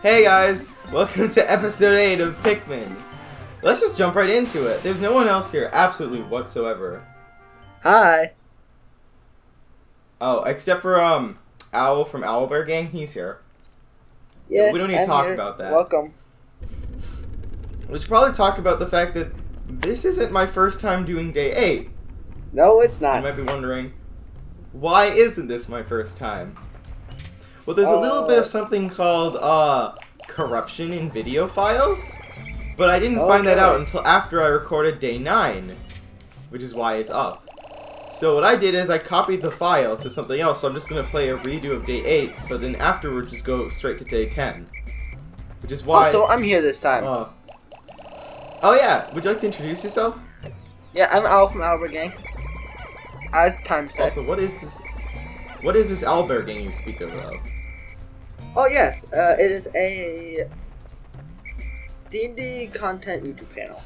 Hey guys, welcome to episode 8 of Pikmin. Let's just jump right into it. There's no one else here, absolutely whatsoever. Hi. Oh, except for Owl from Owlbear Gang, he's here. Yeah, we don't need to talk about that. Welcome. We should probably talk about the fact that this isn't my first time doing day 8. No, it's not. You might be wondering, why isn't this my first time? Well, there's a little bit of something called corruption in video files, but I didn't find that out until after I recorded day 9, which is why it's up. So what I did is I copied the file to something else, so I'm just going to play a redo of day 8, but then afterwards just go straight to day 10. Which is why... Oh, so I'm here this time. Oh yeah, would you like to introduce yourself? Yeah, I'm Al from Albert Gang. As time said. Also, what is this? What is this Owlbear Gang you speak of, though? Oh yes, it is a D&D content YouTube channel.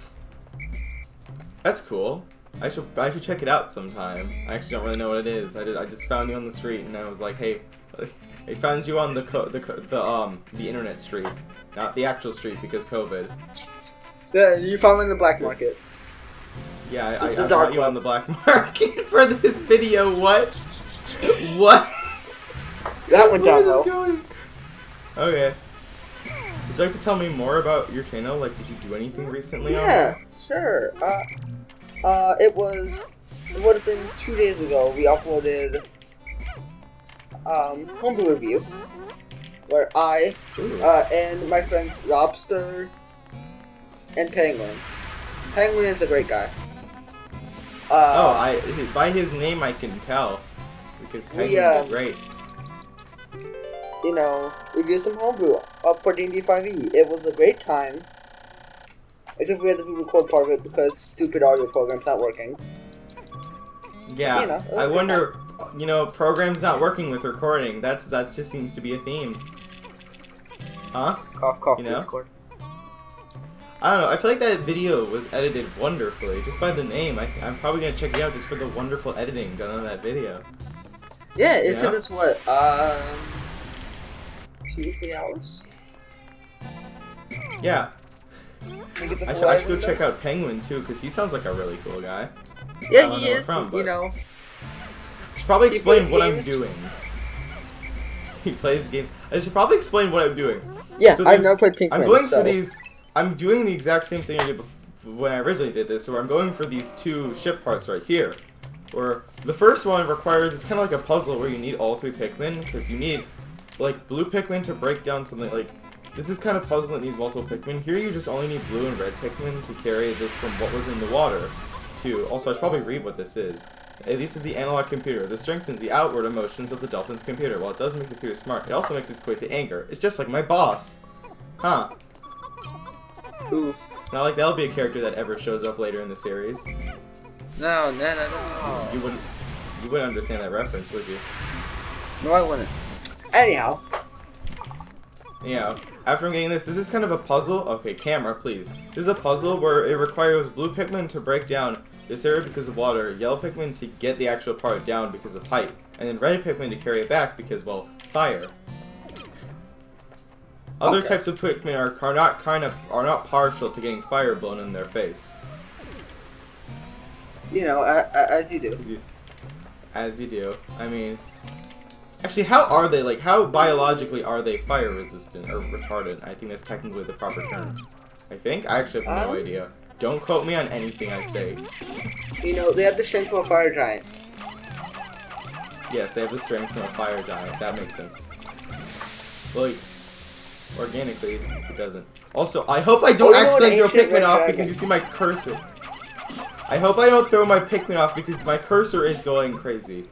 That's cool. I should check it out sometime. I actually don't really know what it is. I just found you on the street and I was like, hey, I found you on the internet street, not the actual street because COVID. Yeah, you found me in the black market. Yeah, I found you on the black market for this video. What? What? That went down though. well. Okay. Would you like to tell me more about your channel? Like, did you do anything recently? Yeah, sure. It would have been 2 days ago. We uploaded homebrew review, where I and my friends Lobster and Penguin. Penguin is a great guy. By his name I can tell because Penguin is great. You know, review some homebrew up for D&D 5e. It was a great time. Except we had to record part of it because stupid audio program's not working. Yeah, you know, I wonder, you know, programs not working with recording. That just seems to be a theme. Huh? Cough, cough, you know? Discord. I don't know, I feel like that video was edited wonderfully. Just by the name, I'm probably going to check it out just for the wonderful editing done on that video. Yeah, it took us, what, 2-3 hours? Yeah. I should go check out Penguin too, because he sounds like a really cool guy. Yeah, he is. You know, I should probably explain what I'm doing. He plays games. I should probably explain what I'm doing. Yeah, so I've never played Pikmin. I'm going for these. I'm doing the exact same thing I did when I originally did this. So I'm going for these 2 ship parts right here. Where the first one requires, it's kind of like a puzzle where you need all 3 Pikmin, because you need like blue Pikmin to break down something like. This is kind of puzzle that needs multiple Pikmin. Here you just only need blue and red Pikmin to carry this from what was in the water to... Also, I should probably read what this is. This is the analog computer. This strengthens the outward emotions of the dolphin's computer. While it does make the computer smart, it also makes it quick to anger. It's just like my boss. Huh. Oof. Not like that'll be a character that ever shows up later in the series. No. You wouldn't understand that reference, would you? No, I wouldn't. Anyhow. Yeah, after I'm getting this is kind of a puzzle. Okay, camera, please. This is a puzzle where it requires blue Pikmin to break down this area because of water, yellow Pikmin to get the actual part down because of height, and then red Pikmin to carry it back because, well, fire. Other types of Pikmin are not partial to getting fire blown in their face. You know, as you do. As you do. I mean... Actually, how are they, like, how biologically are they fire resistant or retardant? I think that's technically the proper term. I think? I actually have no idea. Don't quote me on anything I say. You know, they have the strength of a fire giant. Yes, they have the strength of a fire giant. That makes sense. Well, organically, it doesn't. Also, I hope I don't accidentally throw Pikmin off because you see my cursor. I hope I don't throw my Pikmin off because my cursor is going crazy.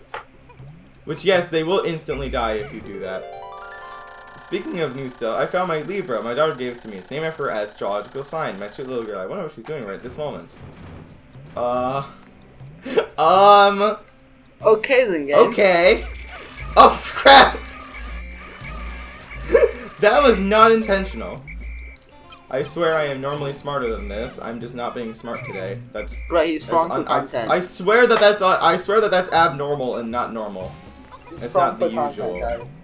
Which, yes, they will instantly die if you do that. Speaking of new stuff, I found my Libra. My daughter gave it to me. It's named after her astrological sign. My sweet little girl. I wonder what she's doing right at this moment. Okay then, game. Okay. Oh, crap! That was not intentional. I swear I am normally smarter than this. I'm just not being smart today. That's right. He's wrong for content. I swear that that's abnormal and not normal. It's not the usual. Guys.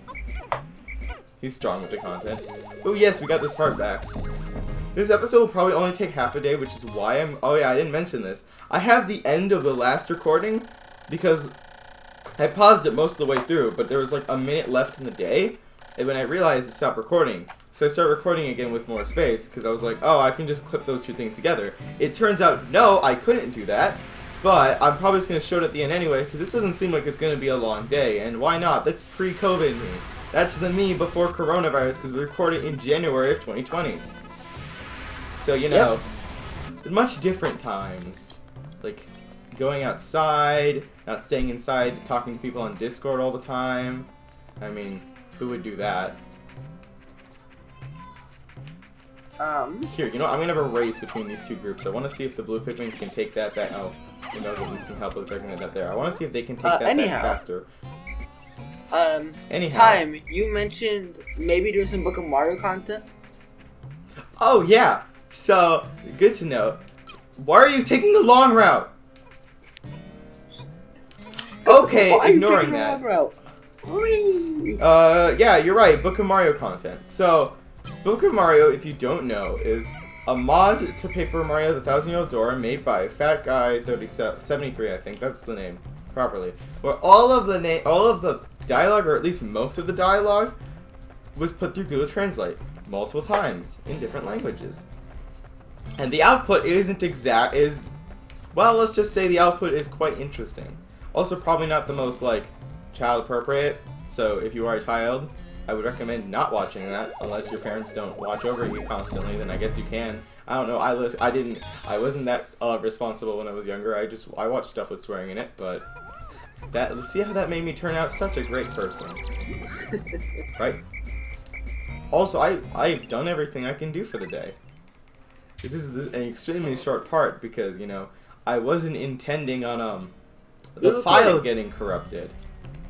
He's strong with the content. Oh yes, we got this part back. This episode will probably only take half a day, which is why I'm... Oh yeah, I didn't mention this. I have the end of the last recording because I paused it most of the way through, but there was like a minute left in the day, and when I realized it stopped recording. So I started recording again with more space, because I was like, oh, I can just clip those two things together. It turns out, no, I couldn't do that, but I'm probably just going to show it at the end anyway, because this doesn't seem like it's going to be a long day, and why not? That's pre-COVID me. That's the me before coronavirus, because we recorded in January of 2020. So, you know, much different times. Like, going outside, not staying inside, talking to people on Discord all the time. I mean, who would do that? Here, you know, I'm gonna have a race between these two groups. I want to see if the blue Pikmin can take that back. Oh, you know, they need some help with breaking that there. I want to see if they can take that back faster. Anyhow. Time, you mentioned maybe doing some Book of Mario content? Oh, yeah. So, good to know. Why are you taking the long route? Okay, ignoring that. Yeah, you're right. Book of Mario content. So, Book of Mario, if you don't know, is a mod to Paper Mario: The 1,000-Year-Old Door made by Fat Guy 73, I think that's the name properly. Where all of the dialogue, or at least most of the dialogue, was put through Google Translate multiple times in different languages. And the output well, let's just say the output is quite interesting. Also, probably not the most, like, child appropriate. So if you are a child, I would recommend not watching that unless your parents don't watch over you constantly. Then I guess you can. I don't know. I wasn't that responsible when I was younger. I watched stuff with swearing in it, but let's see how that made me turn out such a great person, right? Also, I've done everything I can do for the day. This is an extremely short part because, you know, I wasn't intending on the file getting corrupted.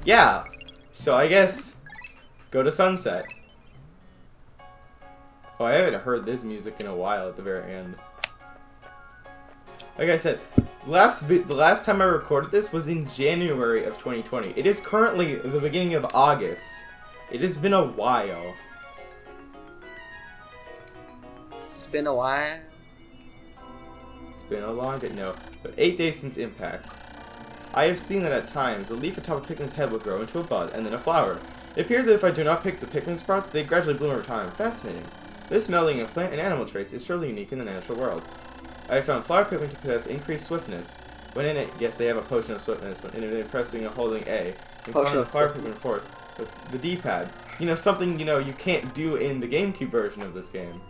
Yeah. So I guess go to sunset. Oh, I haven't heard this music in a while at the very end. Like I said, the last time I recorded this was in January of 2020. It is currently the beginning of August. It has been a while. It's been a while. It's been a long day, no, but 8 days since impact. I have seen that at times, a leaf atop a Pikmin's head will grow into a bud, and then a flower. It appears that if I do not pick the Pikmin sprouts, they gradually bloom over time. Fascinating. This melding of plant and animal traits is surely unique in the natural world. I have found flower Pikmin to possess increased swiftness. When in it, yes, they have a potion of swiftness, when pressing and holding A. And calling the flower Pikmin forth with the D-pad. You know, something, you know, you can't do in the GameCube version of this game.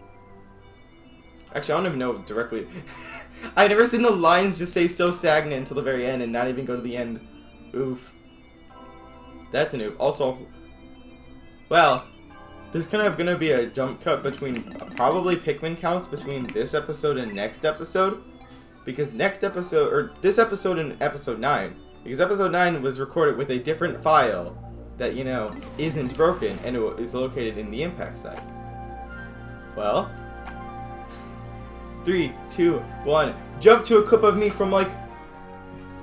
Actually, I don't even know directly. I've never seen the lines just say so stagnant until the very end and not even go to the end. Oof. That's an oof. Also, well, there's kind of going to be a jump cut between probably Pikmin counts between this episode and next episode. Because this episode and episode 9. Because episode 9 was recorded with a different file that, you know, isn't broken and it is located in the impact site. Well, 3, 2, 1. Jump to a clip of me from like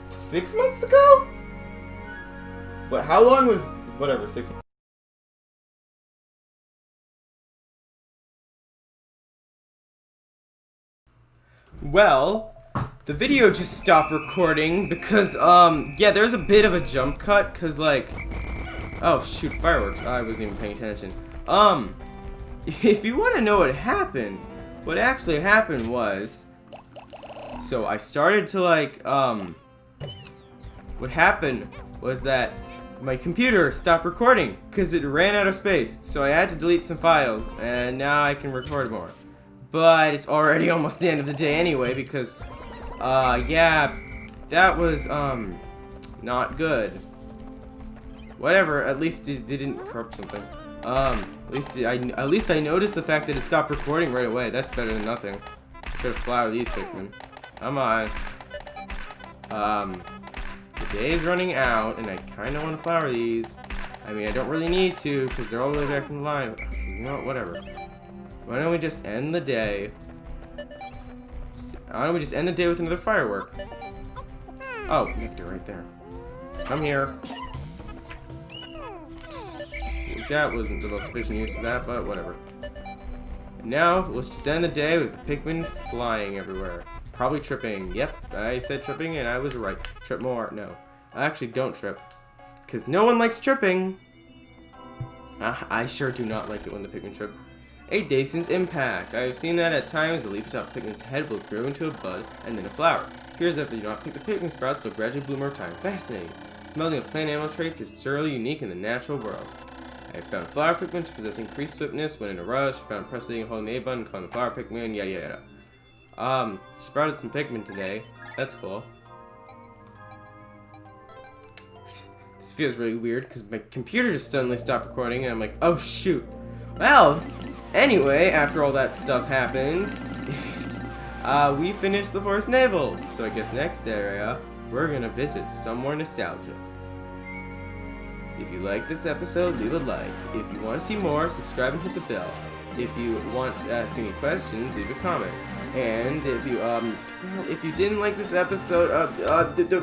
6 months ago? What? How long was... Whatever, 6 months. Well, the video just stopped recording because, yeah, there's a bit of a jump cut because, like... Oh, shoot, fireworks. I wasn't even paying attention. If you want to know what happened... What actually happened was, so I started to like, what happened was that my computer stopped recording because it ran out of space. So I had to delete some files and now I can record more. But it's already almost the end of the day anyway because, yeah, that was, not good. Whatever, at least it didn't corrupt something. At least I noticed the fact that it stopped recording right away. That's better than nothing. Should have flowered these Pikmin. Come on. The day is running out, and I kind of want to flower these. I mean, I don't really need to, because they're all the way back in the line. You know what? Whatever. Why don't we just end the day? Why don't we just end the day with another firework? Oh, Victor, right there. Come here. that wasn't the most efficient use of that, but whatever. And now, let's just end the day with Pikmin flying everywhere. Probably tripping. Yep, I said tripping and I was right. Trip more. No. I actually don't trip. Because no one likes tripping. I sure do not like it when the Pikmin trip. 8 days since impact. I've seen that at times the leaf atop Pikmin's head will grow into a bud and then a flower. Here's if you do not pick the Pikmin sprouts, they'll gradually bloom over time. Fascinating. Melding of plant animal traits is thoroughly unique in the natural world. I found flower Pikmin to possess increased swiftness when in a rush. Found pressing and holding the A button, calling the flower Pikmin, yada yada. Sprouted some Pikmin today. That's cool. This feels really weird because my computer just suddenly stopped recording and I'm like, oh shoot. Well, anyway, after all that stuff happened, we finished the Forest Naval. So I guess next area, we're gonna visit some more nostalgia. If you like this episode, leave a like. If you want to see more, subscribe and hit the bell. If you want to ask any questions, leave a comment. And if you didn't like this episode,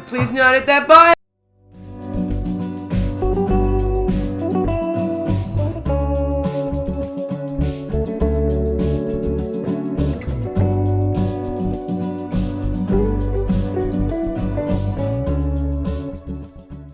please not hit that button!